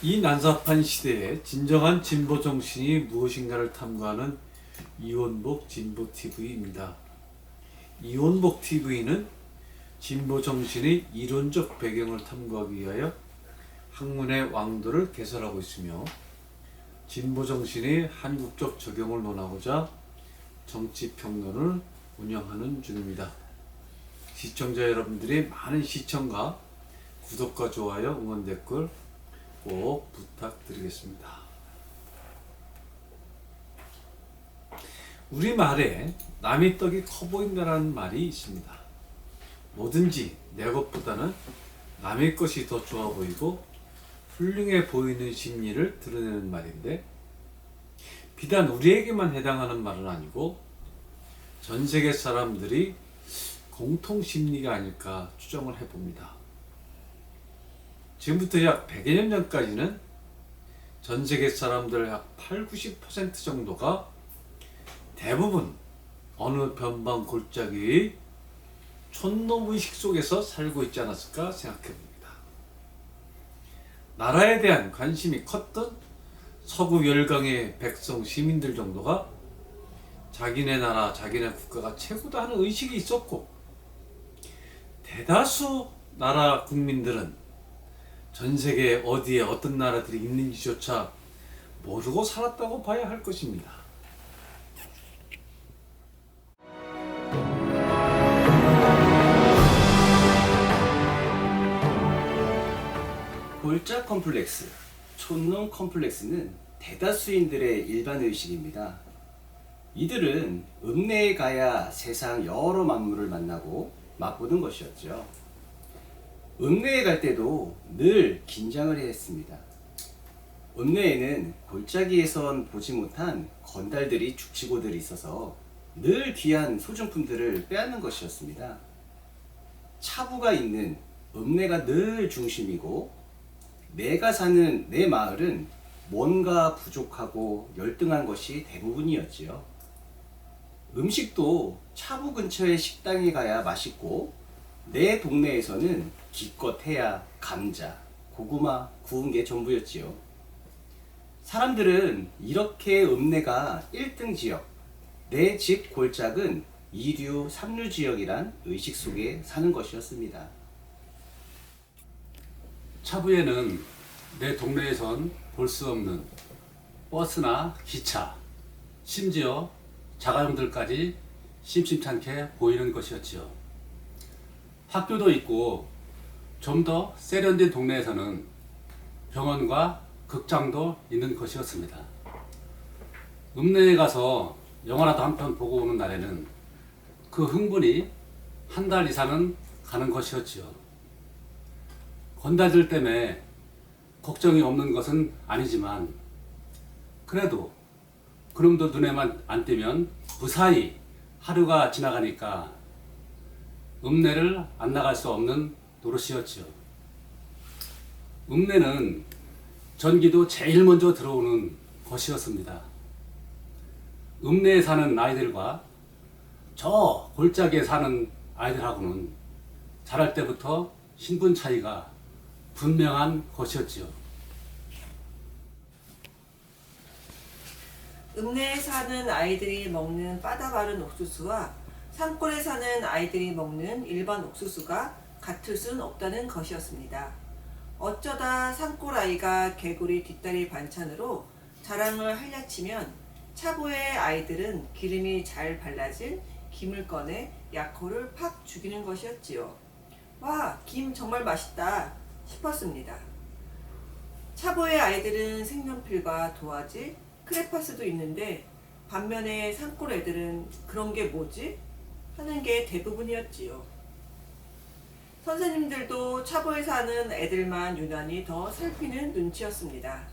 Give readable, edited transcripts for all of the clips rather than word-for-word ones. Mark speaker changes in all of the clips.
Speaker 1: 이 난사판 시대에 진정한 진보 정신이 무엇인가를 탐구하는 이원복 진보 TV입니다. 이원복 TV는 진보 정신의 이론적 배경을 탐구하기 위하여 학문의 왕도를 개설하고 있으며 진보 정신의 한국적 적용을 논하고자 정치 평론을 운영하는 중입니다. 시청자 여러분들의 많은 시청과 구독과 좋아요, 응원 댓글 꼭 부탁드리겠습니다. 우리말에 남의 떡이 커 보인다는 말이 있습니다. 뭐든지 내 것보다는 남의 것이 더 좋아 보이고 훌륭해 보이는 심리를 드러내는 말인데, 비단 우리에게만 해당하는 말은 아니고 전 세계 사람들이 공통 심리가 아닐까 추정을 해봅니다. 지금부터 약 100여 년 전까지는 전 세계 사람들 약 80-90% 정도가 대부분 어느 변방 골짜기의 촌놈의식 속에서 살고 있지 않았을까 생각해봅니다. 나라에 대한 관심이 컸던 서구 열강의 백성 시민들 정도가 자기네 나라, 자기네 국가가 최고다 하는 의식이 있었고, 대다수 나라 국민들은 전 세계 어디에 어떤 나라들이 있는지조차 모르고 살았다고 봐야 할 것입니다.
Speaker 2: 골짜 컴플렉스, 촌놈 컴플렉스는 대다수인들의 일반 의식입니다. 이들은 읍내에 가야 세상 여러 만물을 만나고 맛보는 것이었죠. 읍내에 갈 때도 늘 긴장을 해야 했습니다. 읍내에는 골짜기에선 보지 못한 건달들이 죽치고들 있어서 늘 귀한 소중품들을 빼앗는 것이었습니다. 차부가 있는 읍내가 늘 중심이고, 내가 사는 내 마을은 뭔가 부족하고 열등한 것이 대부분이었지요. 음식도 차부 근처의 식당에 가야 맛있고, 내 동네에서는 기껏 해야 감자, 고구마 구운 게 전부였지요. 사람들은 이렇게 읍내가 1등 지역, 내 집 골짜기는 2류, 3류 지역이란 의식 속에 사는 것이었습니다.
Speaker 3: 차부에는 내 동네에선 볼 수 없는 버스나 기차, 심지어 자가용들까지 심심찮게 보이는 것이었지요. 학교도 있고 좀 더 세련된 동네에서는 병원과 극장도 있는 것이었습니다. 읍내에 가서 영화라도 한 편 보고 오는 날에는 그 흥분이 한 달 이상은 가는 것이었지요. 건달들 때문에 걱정이 없는 것은 아니지만, 그래도 그놈도 눈에만 안 띄면 무사히 하루가 지나가니까 읍내를 안 나갈 수 없는 노릇이었지요. 읍내는 전기도 제일 먼저 들어오는 것이었습니다. 읍내에 사는 아이들과 저 골짜기에 사는 아이들하고는 자랄 때부터 신분 차이가 분명한 것이었지요.
Speaker 4: 읍내에 사는 아이들이 먹는 바다 마른 옥수수와 산골에 사는 아이들이 먹는 일반 옥수수가 같을 수는 없다는 것이었습니다. 어쩌다 산골 아이가 개구리 뒷다리 반찬으로 자랑을 하려치면, 차부의 아이들은 기름이 잘 발라진 김을 꺼내 약호를 팍 죽이는 것이었지요. 와, 김 정말 맛있다 싶었습니다. 차부의 아이들은 색연필과 도화지, 크레파스도 있는데, 반면에 산골 애들은 그런 게 뭐지? 하는 게 대부분이었지요. 선생님들도 차부에 사는 애들만 유난히 더 살피는 눈치였습니다.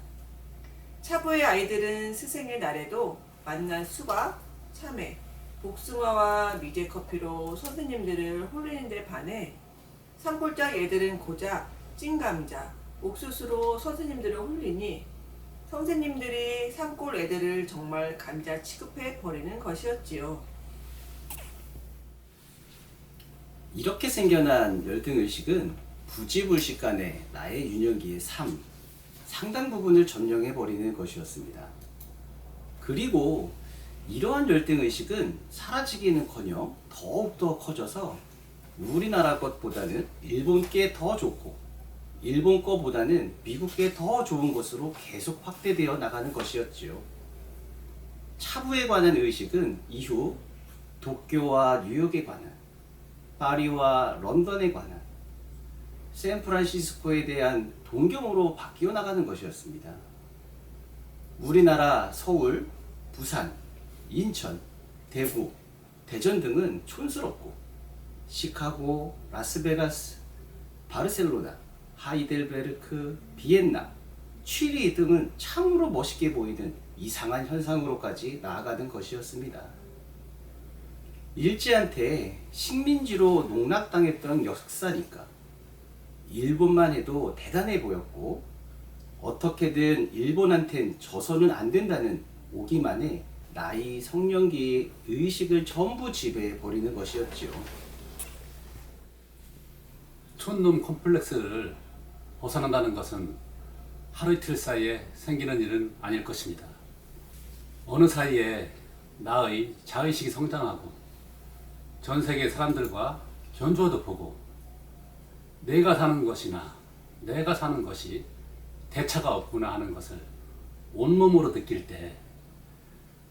Speaker 4: 차부의 아이들은 스승의 날에도 만난 수박, 참외, 복숭아와 미제커피로 선생님들을 홀리는 데 반해, 산골짝 애들은 고작 찐감자, 옥수수로 선생님들을 홀리니 선생님들이 산골 애들을 정말 감자 취급해 버리는 것이었지요.
Speaker 2: 이렇게 생겨난 열등의식은 부지불식 간의 나의 윤영기의 삶, 상당 부분을 점령해버리는 것이었습니다. 그리고 이러한 열등의식은 사라지기는커녕 더욱더 커져서 우리나라 것보다는 일본 게 더 좋고 일본 거보다는 미국 게 더 좋은 것으로 계속 확대되어 나가는 것이었지요. 차부에 관한 의식은 이후 도쿄와 뉴욕에 관한, 파리와 런던에 관한, 샌프란시스코에 대한 동경으로 바뀌어 나가는 것이었습니다. 우리나라 서울, 부산, 인천, 대구, 대전 등은 촌스럽고 시카고, 라스베가스, 바르셀로나, 하이델베르크, 비엔나, 취리 등은 참으로 멋있게 보이는 이상한 현상으로까지 나아가는 것이었습니다. 일제한테 식민지로 농락당했던 역사니까 일본만 해도 대단해 보였고 어떻게든 일본한텐 져서는 안 된다는 오기만의 나이 성년기의 의식을 전부 지배해 버리는 것이었지요.
Speaker 3: 촌놈 콤플렉스를 벗어난다는 것은 하루 이틀 사이에 생기는 일은 아닐 것입니다. 어느 사이에 나의 자의식이 성장하고 전 세계 사람들과 견주어도 보고 내가 사는 것이나 내가 사는 것이 대차가 없구나 하는 것을 온몸으로 느낄 때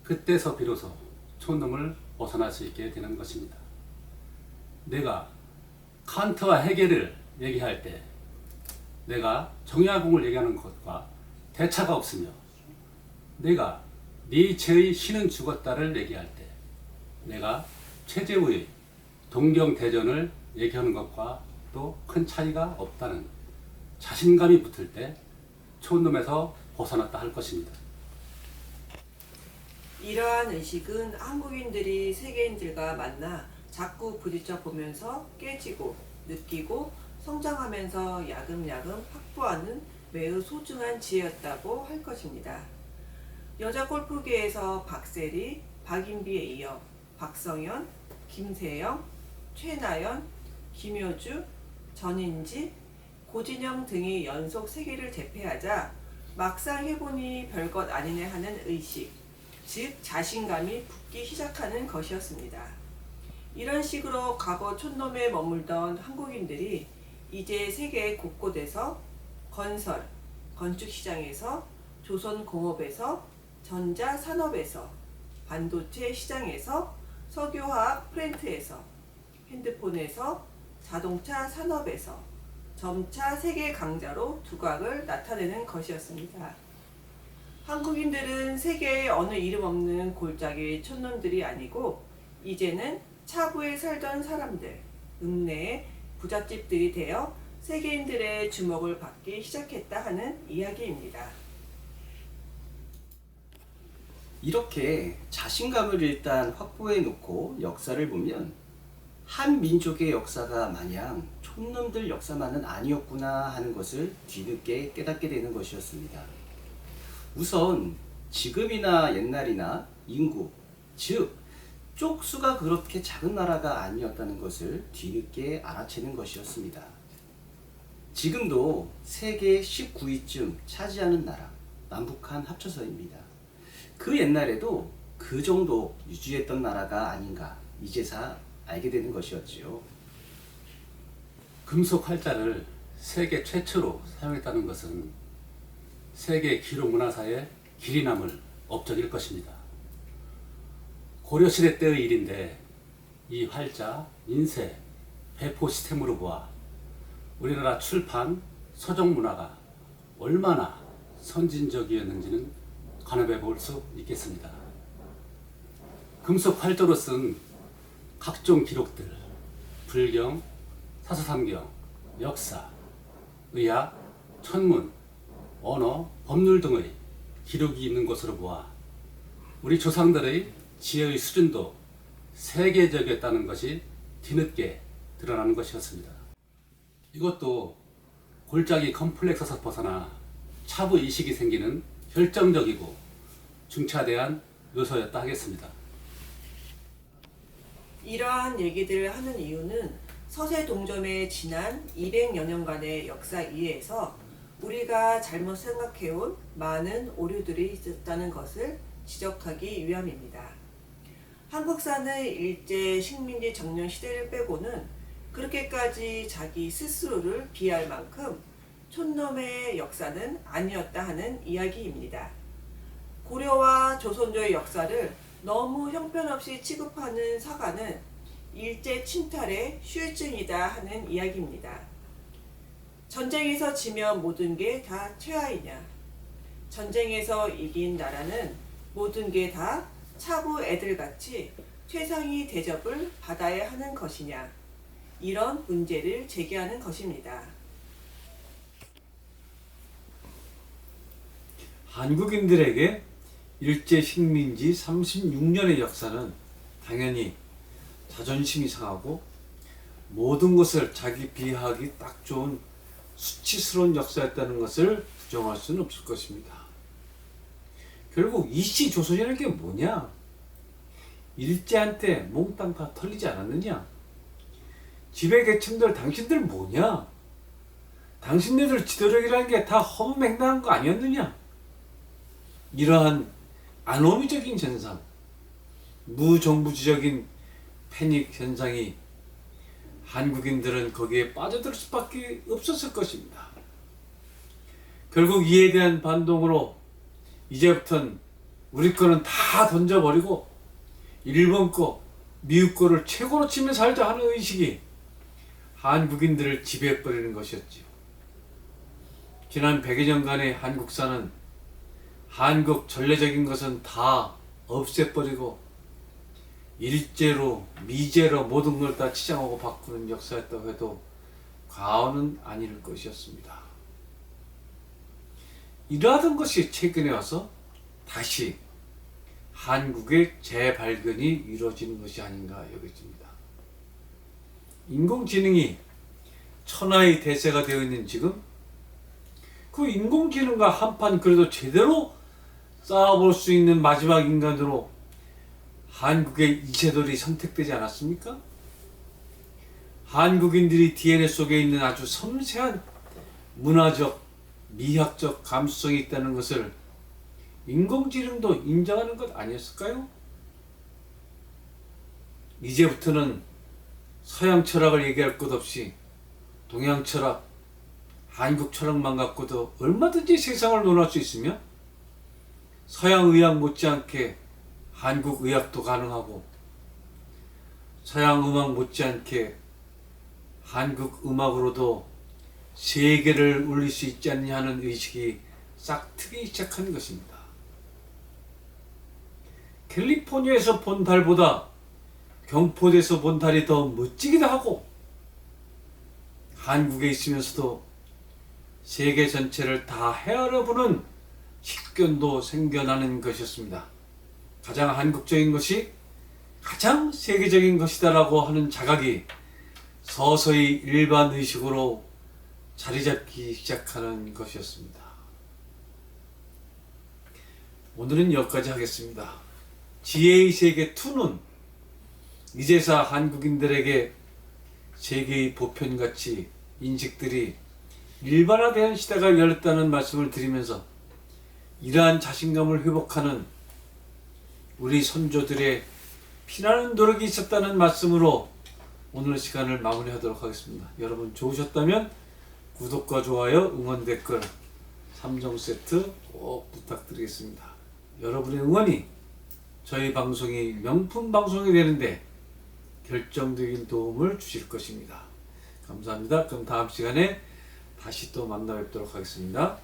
Speaker 3: 그때서 비로소 촌놈을 벗어날 수 있게 되는 것입니다. 내가 칸트와 헤겔을 얘기할 때 내가 정약용을 얘기하는 것과 대차가 없으며 내가 니체의 신은 죽었다를 얘기할 때 내가 최재우의 동경대전을 얘기하는 것과 또 큰 차이가 없다는 자신감이 붙을 때 촌놈에서 벗어났다 할 것입니다.
Speaker 4: 이러한 의식은 한국인들이 세계인들과 만나 자꾸 부딪혀 보면서 깨지고 느끼고 성장하면서 야금야금 확보하는 매우 소중한 지혜였다고 할 것입니다. 여자 골프계에서 박세리, 박인비에 이어 박성현, 김세영, 최나연, 김효주, 전인지, 고진영 등이 연속 세계를 제패하자 막상 해보니 별것 아니네 하는 의식, 즉 자신감이 붙기 시작하는 것이었습니다. 이런 식으로 과거 촌놈에 머물던 한국인들이 이제 세계 곳곳에서 건설, 건축시장에서, 조선공업에서, 전자산업에서, 반도체 시장에서, 석유화학 플랜트에서, 핸드폰에서, 자동차 산업에서 점차 세계 강자로 두각을 나타내는 것이었습니다. 한국인들은 세계에 어느 이름 없는 골짜기 촌놈들이 아니고 이제는 차부에 살던 사람들, 읍내의 부잣집들이 되어 세계인들의 주목을 받기 시작했다 하는 이야기입니다.
Speaker 2: 이렇게 자신감을 일단 확보해 놓고 역사를 보면 한 민족의 역사가 마냥 촌놈들 역사만은 아니었구나 하는 것을 뒤늦게 깨닫게 되는 것이었습니다. 우선 지금이나 옛날이나 인구, 즉 쪽수가 그렇게 작은 나라가 아니었다는 것을 뒤늦게 알아채는 것이었습니다. 지금도 세계 19위쯤 차지하는 나라, 남북한 합쳐서입니다. 그 옛날에도 그 정도 유지했던 나라가 아닌가 이제서 알게 되는 것이었지요.
Speaker 3: 금속 활자를 세계 최초로 사용했다는 것은 세계 기록문화사의 길이 남을 업적일 것입니다. 고려시대 때의 일인데 이 활자, 인쇄, 배포 시스템으로 보아 우리나라 출판, 서적 문화가 얼마나 선진적이었는지는 가늠해 볼 수 있겠습니다. 금속 활자로 쓴 각종 기록들, 불경, 사서삼경, 역사, 의학, 천문, 언어, 법률 등의 기록이 있는 것으로 보아 우리 조상들의 지혜의 수준도 세계적이었다는 것이 뒤늦게 드러나는 것이었습니다. 이것도 골짜기 컴플렉스에서 벗어나 차부 의식이 생기는 결정적이고 중차대한 요소였다 하겠습니다.
Speaker 4: 이러한 얘기들을 하는 이유는 서세동점의 지난 200여 년간의 역사 이해에서 우리가 잘못 생각해온 많은 오류들이 있었다는 것을 지적하기 위함입니다. 한국사는 일제 식민지 정년 시대를 빼고는 그렇게까지 자기 스스로를 비할 만큼 촌놈의 역사는 아니었다 하는 이야기입니다. 고려와 조선조의 역사를 너무 형편없이 취급하는 사가는 일제 침탈의 후유증이다 하는 이야기입니다. 전쟁에서 지면 모든 게 다 퇴화이냐? 전쟁에서 이긴 나라는 모든 게 다 차부 애들같이 퇴상의 대접을 받아야 하는 것이냐? 이런 문제를 제기하는 것입니다.
Speaker 1: 한국인들에게 일제 식민지 36년의 역사는 당연히 자존심이 상하고 모든 것을 자기 비하하기 딱 좋은 수치스러운 역사였다는 것을 부정할 수는 없을 것입니다. 결국 이씨 조선이라는 게 뭐냐? 일제한테 몽땅 다 털리지 않았느냐? 지배계층들 당신들 뭐냐? 당신네들 지도력이라는 게 다 허무맹랑한 거 아니었느냐? 이러한 아노미적인 현상, 무정부주적인 패닉 현상이 한국인들은 거기에 빠져들 수밖에 없었을 것입니다. 결국 이에 대한 반동으로 이제부터는 우리 거는 다 던져버리고 일본 거, 미국 거를 최고로 치며 살자 하는 의식이 한국인들을 지배해버리는 것이었지요. 지난 100여 년간의 한국사는 한국 전례적인 것은 다 없애버리고 일제로 미제로 모든 걸 다 치장하고 바꾸는 역사였다고 해도 과언은 아닐 것이었습니다. 이러하던 것이 최근에 와서 다시 한국의 재발견이 이루어지는 것이 아닌가 여겨집니다. 인공지능이 천하의 대세가 되어 있는 지금 그 인공지능과 한판 그래도 제대로 싸워볼 수 있는 마지막 인간으로 한국의 이세돌이 선택되지 않았습니까? 한국인들이 DNA 속에 있는 아주 섬세한 문화적, 미학적 감수성이 있다는 것을 인공지능도 인정하는 것 아니었을까요? 이제부터는 서양 철학을 얘기할 것 없이 동양 철학, 한국 철학만 갖고도 얼마든지 세상을 논할 수 있으며 서양 의학 못지않게 한국 의학도 가능하고 서양 음악 못지않게 한국 음악으로도 세계를 울릴 수 있지 않냐 하는 의식이 싹 트기 시작한 것입니다. 캘리포니아에서 본 달보다 경포대에서 본 달이 더 멋지기도 하고 한국에 있으면서도 세계 전체를 다 헤아려보는 식견도 생겨나는 것이었습니다. 가장 한국적인 것이 가장 세계적인 것이다라고 하는 자각이 서서히 일반 의식으로 자리 잡기 시작하는 것이었습니다. 오늘은 여기까지 하겠습니다. 지혜의 세계 2는 이제서 한국인들에게 세계의 보편가치 인식들이 일반화된 시대가 열렸다는 말씀을 드리면서 이러한 자신감을 회복하는 우리 선조들의 피나는 노력이 있었다는 말씀으로 오늘 시간을 마무리하도록 하겠습니다. 여러분 좋으셨다면 구독과 좋아요, 응원 댓글 3종 세트 꼭 부탁드리겠습니다. 여러분의 응원이 저희 방송이 명품 방송이 되는데 결정적인 도움을 주실 것입니다. 감사합니다. 그럼 다음 시간에 다시 또 만나 뵙도록 하겠습니다.